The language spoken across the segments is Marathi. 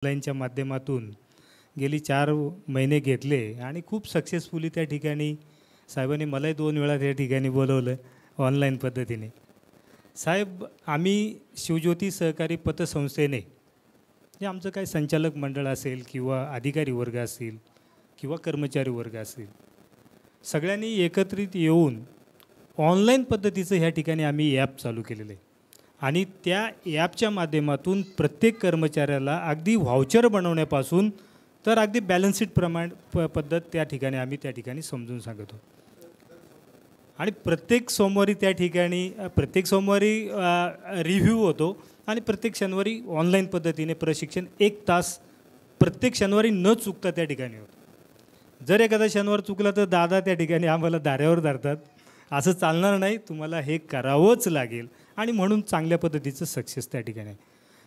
ऑनलाईनच्या माध्यमातून गेली 4 महिने घेतले आणि खूप सक्सेसफुली त्या ठिकाणी साहेबांनी मलाही 2 वेळा त्या ठिकाणी बोलवलं ऑनलाईन पद्धतीने. साहेब, आम्ही शिवज्योती सहकारी पतसंस्थेने जे आमचं काही संचालक मंडळ असेल किंवा अधिकारी वर्ग असतील किंवा कर्मचारी वर्ग असेल, सगळ्यांनी एकत्रित येऊन ऑनलाईन पद्धतीचं ह्या ठिकाणी आम्ही ॲप चालू केलेलं आहे आणि त्या ॲपच्या माध्यमातून प्रत्येक कर्मचाऱ्याला अगदी व्हाउचर बनवण्यापासून तर अगदी बॅलन्स शीट पद्धत त्या ठिकाणी समजून सांगतो. आणि प्रत्येक सोमवारी रिव्ह्यू होतो आणि प्रत्येक शनिवारी ऑनलाईन पद्धतीने प्रशिक्षण 1 तास प्रत्येक शनिवारी न चुकता त्या ठिकाणी होतं. जर एखादा शनिवार चुकला तर दादा त्या ठिकाणी आम्हाला धाऱ्यावर धरतात, असं चालणार नाही, तुम्हाला हे करावंच लागेल. आणि म्हणून चांगल्या पद्धतीचं सक्सेस त्या ठिकाणी आहे.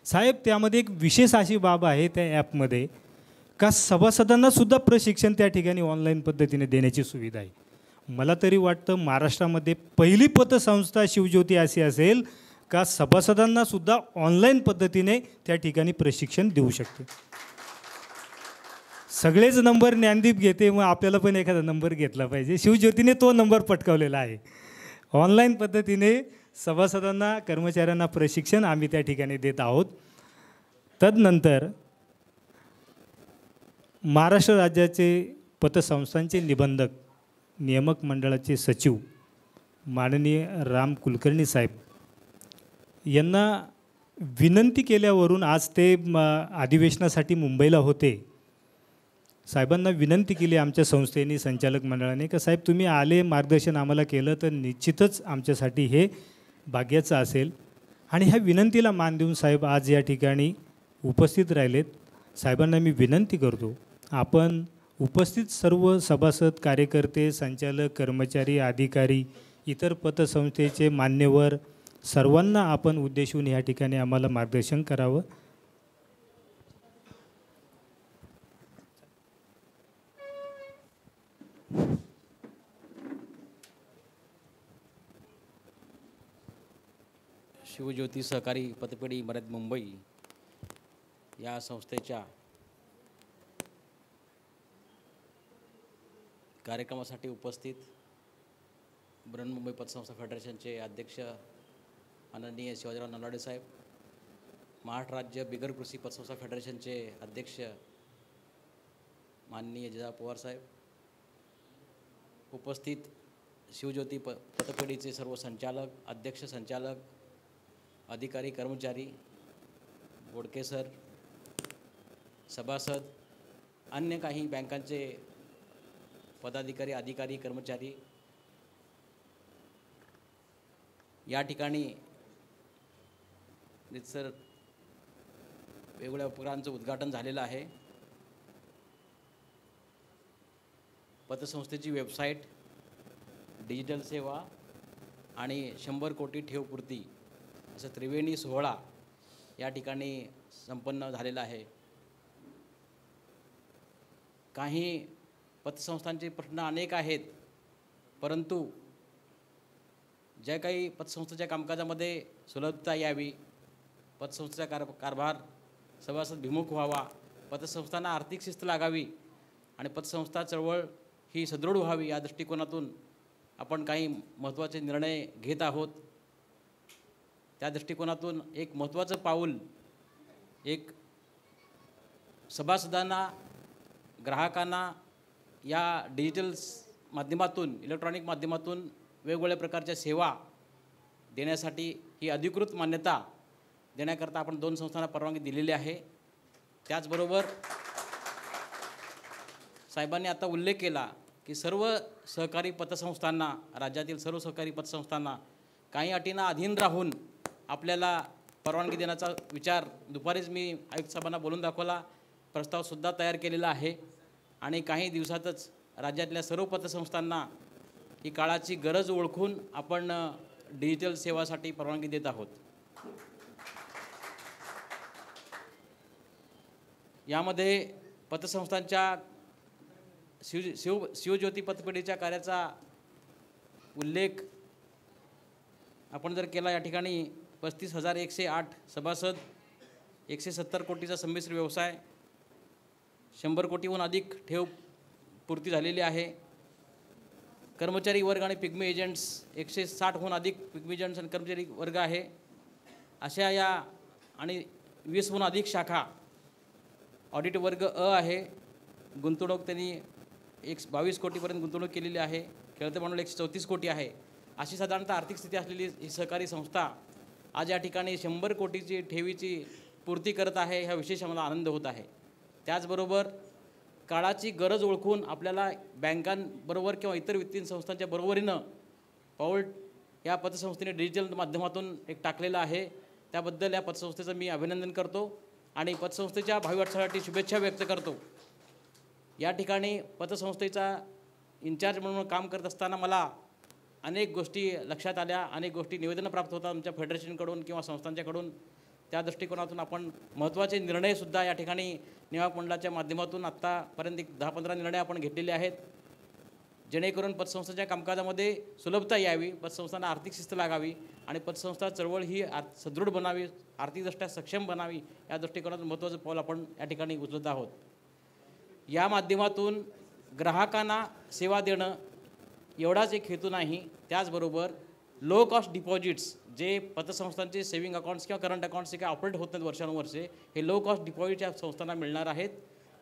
साहेब, त्यामध्ये एक विशेष अशी बाब आहे त्या ॲपमध्ये का सभासदांनासुद्धा प्रशिक्षण त्या ठिकाणी ऑनलाईन पद्धतीने देण्याची सुविधा आहे. मला तरी वाटतं महाराष्ट्रामध्ये पहिली पतसंस्था शिवज्योती अशी असेल का सभासदांनासुद्धा ऑनलाईन पद्धतीने त्या ठिकाणी प्रशिक्षण देऊ शकते. सगळेच नंबर ज्ञानदीप घेते, मग आपल्याला पण एखादा नंबर घेतला पाहिजे. शिवज्योतीने तो नंबर पटकावलेला आहे. ऑनलाईन पद्धतीने सभासदांना कर्मचाऱ्यांना प्रशिक्षण आम्ही त्या ठिकाणी देत आहोत. तदनंतर महाराष्ट्र राज्याचे पतसंस्थांचे निबंधक नियामक मंडळाचे सचिव माननीय राम कुलकर्णी साहेब यांना विनंती केल्यावरून आज ते अधिवेशनासाठी मुंबईला होते. साहेबांना विनंती केली आमच्या संस्थेने संचालक मंडळाने का साहेब तुम्ही आले, मार्गदर्शन आम्हाला केलं तर निश्चितच आमच्यासाठी हे भाग्याचं असेल. आणि ह्या विनंतीला मान देऊन साहेब आज या ठिकाणी उपस्थित राहिलेत. साहेबांना मी विनंती करतो, आपण उपस्थित सर्व सभासद, कार्यकर्ते, संचालक, कर्मचारी, अधिकारी, इतर पतसंस्थेचे मान्यवर सर्वांना आपण उद्देशून या ठिकाणी आम्हाला मार्गदर्शन करावं. शिवज्योती सहकारी पतपेढी इमारत मुंबई या संस्थेच्या कार्यक्रमासाठी उपस्थित बृहन्मुंबई पतसंस्था फेडरेशनचे अध्यक्ष माननीय शिवाजीराव नलावडे साहेब, महाराष्ट्र राज्य बिगर कृषी पतसंस्था फेडरेशनचे अध्यक्ष माननीय जिजाऊ पवार साहेब, उपस्थित शिवज्योती पतपेढीचे सर्व संचालक, अध्यक्ष, संचालक, अधिकारी, कर्मचारी, बोडके सर, सभासद, अन्य काही बँकांचे पदाधिकारी, अधिकारी, कर्मचारी, या ठिकाणी रितसर वेगवेगळ्या उपक्रमांचं उद्घाटन झालेलं आहे. पतसंस्थेची वेबसाईट, डिजिटल सेवा आणि 100 कोटी ठेवपूर्ती असं त्रिवेणी सोहळा या ठिकाणी संपन्न झालेला आहे. काही पतसंस्थांचे प्रश्न अनेक आहेत, परंतु ज्या काही पतसंस्थेच्या कामकाजामध्ये सुलभता यावी, पतसंस्थेचा कारभार सभासदभिमुख व्हावा, पतसंस्थांना आर्थिक शिस्त लागावी आणि पतसंस्था चळवळ ही सदृढ व्हावी, या दृष्टिकोनातून आपण काही महत्त्वाचे निर्णय घेत आहोत. त्या दृष्टिकोनातून एक महत्त्वाचं पाऊल, एक सभासदांना, ग्राहकांना या डिजिटल माध्यमातून, इलेक्ट्रॉनिक माध्यमातून वेगवेगळ्या प्रकारच्या सेवा देण्यासाठी ही अधिकृत मान्यता देण्याकरता आपण 2 संस्थांना परवानगी दिलेली आहे. त्याचबरोबर साहेबांनी आता उल्लेख केला की सर्व सहकारी पतसंस्थांना, राज्यातील सर्व सहकारी पतसंस्थांना काही अटींना अधीन राहून आपल्याला परवानगी देण्याचा विचार दुपारीच मी आयुक्त साहेबांना बोलून दाखवला, प्रस्तावसुद्धा तयार केलेला आहे आणि काही दिवसातच राज्यातल्या सर्व पतसंस्थांना ही काळाची गरज ओळखून आपण डिजिटल सेवासाठी परवानगी देत आहोत. यामध्ये पतसंस्थांच्या शिवज्योती पतपेढीच्या कार्याचा उल्लेख आपण जर केला, या ठिकाणी 35,108 सभासद, 170 कोटीचा संमिश्र व्यवसाय, 100 कोटीहून अधिक ठेव पूर्ती झालेली आहे. कर्मचारी वर्ग आणि पिग्मी एजंट्स 160हून अधिक पिग्मी एजंट्स आणि कर्मचारी वर्ग आहे. अशा या आणि 20हून अधिक शाखा. ऑडिट वर्ग अ आहे. गुंतवणूक त्यांनी 22 कोटीपर्यंत गुंतवणूक केलेली आहे. खेळते भांडवल 134 कोटी आहे. अशी साधारणतः आर्थिक स्थिती असलेली ही सहकारी संस्था आज या ठिकाणी 100 कोटीची ठेवीची पूर्ती करत आहे. ह्या विशेष आम्हाला आनंद होत आहे. त्याचबरोबर काळाची गरज ओळखून आपल्याला बँकांबरोबर किंवा इतर वित्तीय संस्थांच्या बरोबरीनं पाऊल या पतसंस्थेने डिजिटल माध्यमातून एक टाकलेलं आहे. त्याबद्दल या पतसंस्थेचं मी अभिनंदन करतो आणि पतसंस्थेच्या भावी वाटचालीसाठी शुभेच्छा व्यक्त करतो. या ठिकाणी पतसंस्थेचा इन्चार्ज म्हणून काम करत असताना मला अनेक गोष्टी लक्षात आल्या, अनेक गोष्टी निवेदनं प्राप्त होतात आमच्या फेडरेशनकडून किंवा संस्थांच्याकडून. त्या दृष्टिकोनातून आपण महत्त्वाचे निर्णयसुद्धा या ठिकाणी नियामक मंडळाच्या माध्यमातून आत्तापर्यंत 10-15 निर्णय आपण घेतलेले आहेत, जेणेकरून पतसंस्थेच्या कामकाजामध्ये सुलभता यावी, पतसंस्थांना आर्थिक शिस्त लागावी आणि पतसंस्था चळवळ ही सदृढ बनावी, आर्थिकदृष्ट्या सक्षम बनावी. या दृष्टिकोनातून महत्त्वाचं पाऊल आपण या ठिकाणी उचलत आहोत. या माध्यमातून ग्राहकांना सेवा देणं एवढाच एक हेतू नाही, त्याचबरोबर लो कॉस्ट डिपॉझिट्स जे पतसंस्थांचे सेव्हिंग अकाउंट्स किंवा करंट अकाउंट्स जे काय ऑपरेट होत नाहीत वर्षानुवर्षे, हे लो कॉस्ट डिपॉझिट या संस्थांना मिळणार आहेत.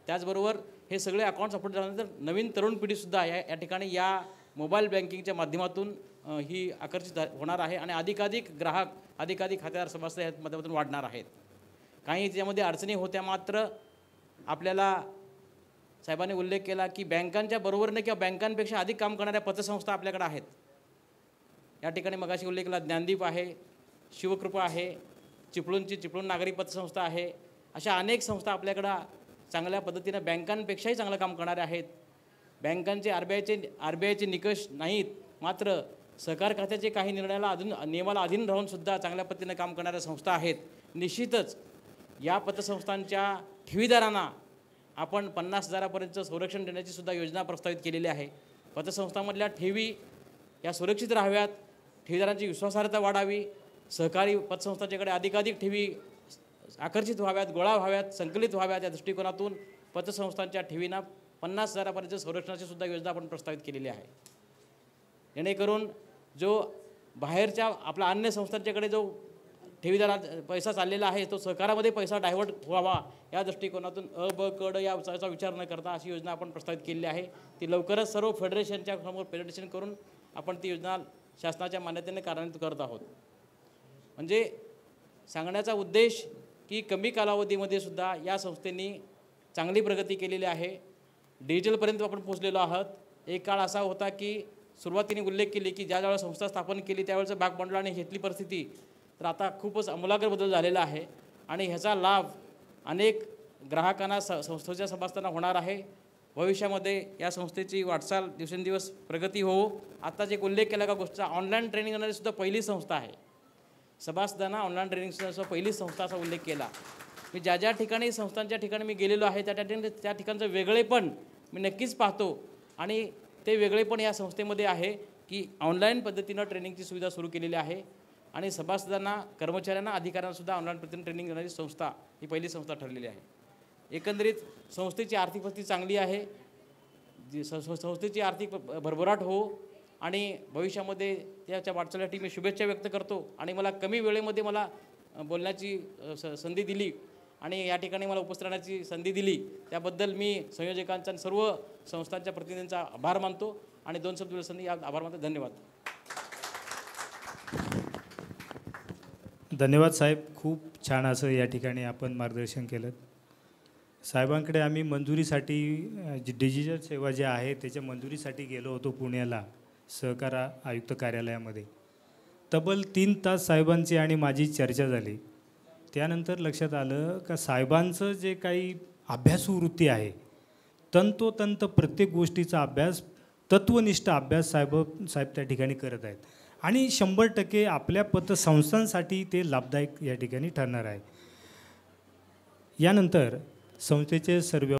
त्याचबरोबर हे सगळे अकाउंट्स ऑपरेट झाल्यानंतर नवीन तरुण पिढीसुद्धा या ठिकाणी या मोबाईल बँकिंगच्या माध्यमातून ही आकर्षित होणार आहे आणि अधिकाधिक ग्राहक अधिकाधिक खातेदार समस्या या माध्यमातून वाढणार आहेत. काही त्यामध्ये अडचणी होत्या, मात्र आपल्याला साहेबांनी उल्लेख केला की बँकांच्या बरोबरीने किंवा बँकांपेक्षा अधिक काम करणाऱ्या पतसंस्था आपल्याकडे आहेत. या ठिकाणी मगाशी उल्लेख केला ज्ञानदीप आहे, शिवकृपा आहे, चिपळूण नागरी पतसंस्था आहे. अशा अनेक संस्था आपल्याकडं चांगल्या पद्धतीनं बँकांपेक्षाही चांगलं काम करणारे आहेत. बँकांचे आरबीआयचे निकष नाहीत, मात्र सहकार खात्याचे काही निर्णयाला नियमाला अधीन राहूनसुद्धा चांगल्या पद्धतीनं काम करणाऱ्या संस्था आहेत. निश्चितच या पतसंस्थांच्या ठेवीदारांना आपण 50,000पर्यंत संरक्षण देण्याची सुद्धा योजना प्रस्तावित केलेली आहे. पतसंस्थांमधल्या ठेवी या सुरक्षित राहाव्यात, ठेवीदारांची विश्वासार्हता वाढावी, सहकारी पतसंस्थांच्याकडे अधिकाधिक ठेवी आकर्षित व्हाव्यात, गोळा व्हाव्यात, संकलित व्हाव्यात. या दृष्टिकोनातून पतसंस्थांच्या ठेवींना 50,000पर्यंत संरक्षणाची सुद्धा योजना आपण प्रस्तावित केलेली आहे. जेणेकरून जो बाहेरच्या आपल्या अन्य संस्थांच्याकडे जो ठेवीदारात पैसा चाललेला आहे तो सहकारामध्ये पैसा डायव्हर्ट व्हावा, या दृष्टिकोनातून अ ब क ड याचा विचार न करता अशी योजना आपण प्रस्तावित केलेली आहे. ती लवकरच सर्व फेडरेशनच्या समोर प्रेझेंटेशन करून आपण ती योजना शासनाच्या मान्यतेने कार्यान्वित करत आहोत. म्हणजे सांगण्याचा उद्देश की कमी कालावधीमध्ये सुद्धा या संस्थेने चांगली प्रगती केलेली आहे. डिजिटलपर्यंत आपण पोहोचलेलो आहोत. एक काळ असा होता की सुरुवातीने उल्लेख केली की ज्या संस्था स्थापन केली त्यावेळेचं भाग भांडवलाने घेतली परिस्थिती, तर आता खूपच आमूलाग्र बदल झालेला आहे आणि ह्याचा लाभ अनेक ग्राहकांना संस्थेच्या सभासदांना होणार आहे. भविष्यामध्ये या संस्थेची वाटचाल दिवसेंदिवस प्रगती हो. आत्ताच एक उल्लेख केला का गोष्टीचा, ऑनलाईन ट्रेनिंग करणारी सुद्धा पहिली संस्था आहे. सभासदांना ऑनलाईन ट्रेनिंगचा पहिली संस्था असा उल्लेख केला. मी ज्या ठिकाणी संस्थांच्या ठिकाणी मी गेलेलो आहे त्या ठिकाणचं वेगळेपण मी नक्कीच पाहतो आणि ते वेगळेपण या संस्थेमध्ये आहे की ऑनलाईन पद्धतीनं ट्रेनिंगची सुविधा सुरू केलेली आहे आणि सभासदांना, कर्मचाऱ्यांना, अधिकाऱ्यांनासुद्धा ऑनलाईन पद्धतीने ट्रेनिंग देणारी संस्था ही पहिली संस्था ठरलेली आहे. एकंदरीत संस्थेची आर्थिक परिस्थिती चांगली आहे. संस्थेची आर्थिक भरभराट हो आणि भविष्यामध्ये त्याच्या वाटचालीसाठी मी शुभेच्छा व्यक्त करतो. आणि मला कमी वेळेमध्ये मला बोलण्याची संधी दिली आणि या ठिकाणी मला उपस्थित राहण्याची संधी दिली त्याबद्दल मी संयोजकांचा आणि सर्व संस्थांच्या प्रतिनिधींचा आभार मानतो आणि 2 शब्द संधी आभार मानतो. धन्यवाद. धन्यवाद साहेब. खूप छान असं या ठिकाणी आपण मार्गदर्शन केलं. साहेबांकडे आम्ही मंजुरीसाठी जी डिजिटल सेवा जी आहे त्याच्या मंजुरीसाठी गेलो होतो पुण्याला सहकार आयुक्त कार्यालयामध्ये. तब्बल 3 तास साहेबांची आणि माझी चर्चा झाली. त्यानंतर लक्षात आलं का साहेबांचं जे काही अभ्यासू वृत्ती आहे, तंतोतंत प्रत्येक गोष्टीचा अभ्यास, तत्वनिष्ठ अभ्यास साहेब त्या ठिकाणी करत आहेत आणि 100% आपल्या पतसंस्थांसाठी ते लाभदायक या ठिकाणी ठरणार आहे. यानंतर संस्थेचे सर्व